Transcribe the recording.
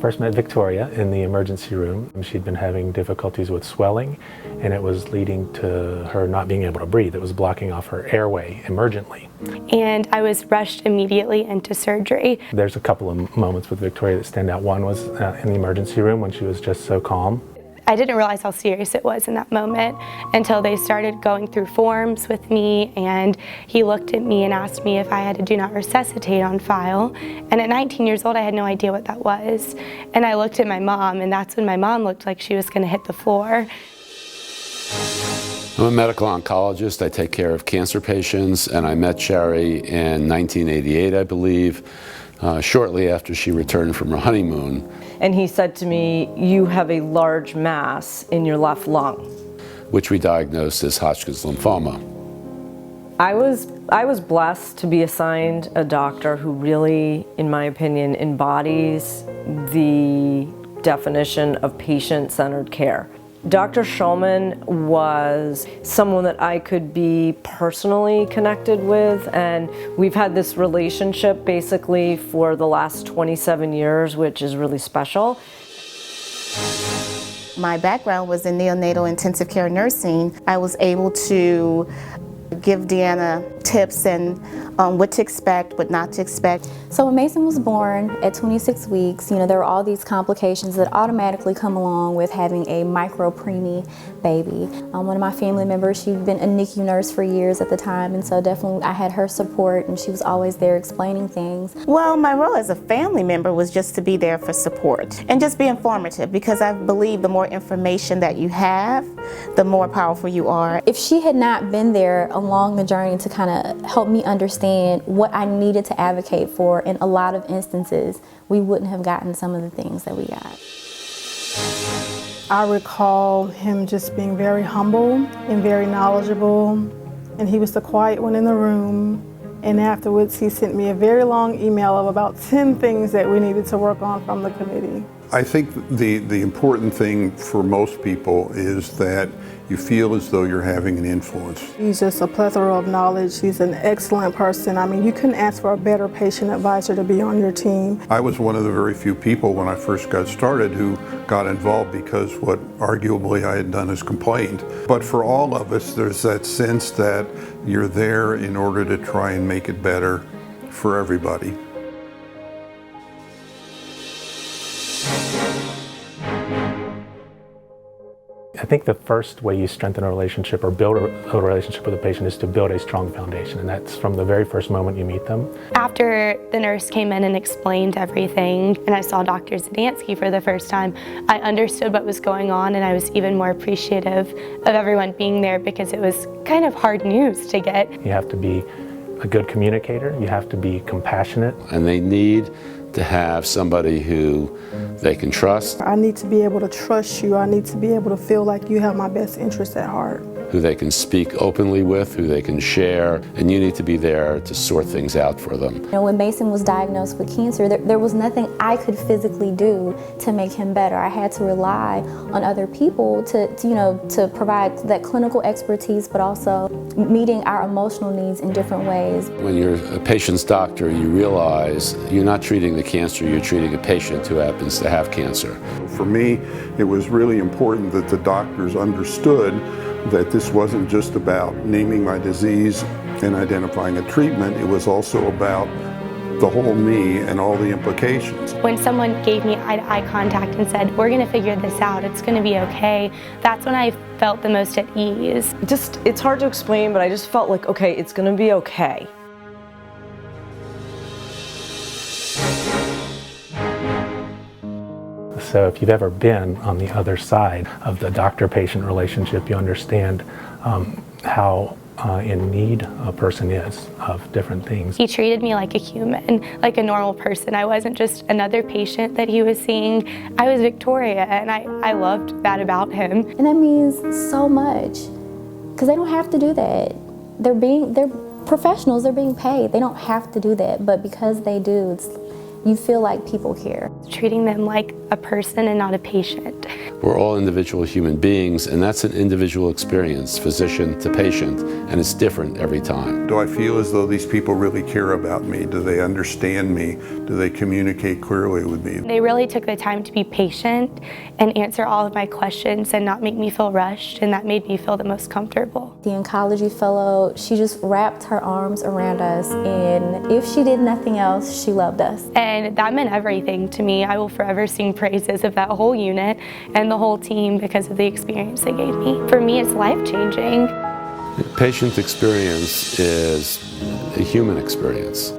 first met Victoria in the emergency room. She'd been having difficulties with swelling, and it was leading to her not being able to breathe. It was blocking off her airway emergently. And I was rushed immediately into surgery. There's a couple of moments with Victoria that stand out. One was in the emergency room when she was just so calm. I didn't realize how serious it was in that moment until they started going through forms with me, and he looked at me and asked me if I had a do not resuscitate on file. And at 19 years old, I had no idea what that was. And I looked at my mom, and that's when my mom looked like she was going to hit the floor. I'm a medical oncologist. I take care of cancer patients, and I met Shari in 1988, I believe, shortly after she returned from her honeymoon. And he said to me, "You have a large mass in your left lung," which we diagnosed as Hodgkin's lymphoma. I was blessed to be assigned a doctor who really, in my opinion, embodies the definition of patient-centered care. Dr. Shulman was someone that I could be personally connected with, and we've had this relationship basically for the last 27 years, which is really special. My background was in neonatal intensive care nursing. I was able to give Deanna tips and what to expect, what not to expect. So when Mason was born at 26 weeks, there were all these complications that automatically come along with having a micro-preemie baby. One of my family members, she'd been a NICU nurse for years at the time, and so definitely I had her support, and she was always there explaining things. Well, my role as a family member was just to be there for support and just be informative, because I believe the more information that you have, the more powerful you are. If she had not been there along the journey to kind of help me understand what I needed to advocate for, in a lot of instances, we wouldn't have gotten some of the things that we got. I recall him just being very humble and very knowledgeable, and he was the quiet one in the room. And afterwards, he sent me a very long email of about 10 things that we needed to work on from the committee. I think the important thing for most people is that you feel as though you're having an influence. He's just a plethora of knowledge. He's an excellent person. I mean, you couldn't ask for a better patient advisor to be on your team. I was one of the very few people when I first got started who got involved because what arguably I had done is complained. But for all of us, there's that sense that you're there in order to try and make it better for everybody. I think the first way you strengthen a relationship or build a relationship with a patient is to build a strong foundation, and that's from the very first moment you meet them. After the nurse came in and explained everything, and I saw Dr. Zdanski for the first time, I understood what was going on, and I was even more appreciative of everyone being there, because it was kind of hard news to get. You have to be a good communicator, you have to be compassionate. And they need to have somebody who they can trust. I need to be able to trust you. I need to be able to feel like you have my best interests at heart. Who they can speak openly with, who they can share, and you need to be there to sort things out for them. When Mason was diagnosed with cancer, there was nothing I could physically do to make him better. I had to rely on other people to provide that clinical expertise, but also meeting our emotional needs in different ways. When you're a patient's doctor, you realize you're not treating the cancer, you're treating a patient who happens to have cancer. For me, it was really important that the doctors understood that this wasn't just about naming my disease and identifying a treatment, it was also about the whole me and all the implications. When someone gave me eye-to-eye contact and said, "We're going to figure this out, it's going to be okay," that's when I felt the most at ease. It's hard to explain, but I just felt like, okay, it's going to be okay. So if you've ever been on the other side of the doctor-patient relationship, you understand how in need a person is of different things. He treated me like a human, like a normal person. I wasn't just another patient that he was seeing. I was Victoria, and I loved that about him. And that means so much, because they don't have to do that. They're professionals, they're being paid. They don't have to do that, but because they do, you feel like people care. treating them like a person and not a patient. We're all individual human beings, and that's an individual experience, physician to patient, and it's different every time. Do I feel as though these people really care about me? Do they understand me? Do they communicate clearly with me? They really took the time to be patient and answer all of my questions and not make me feel rushed, and that made me feel the most comfortable. The oncology fellow, she just wrapped her arms around us, and if she did nothing else, she loved us. And that meant everything to me. I will forever sing praises of that whole unit and the whole team because of the experience they gave me. For me, it's life-changing. Patient experience is a human experience.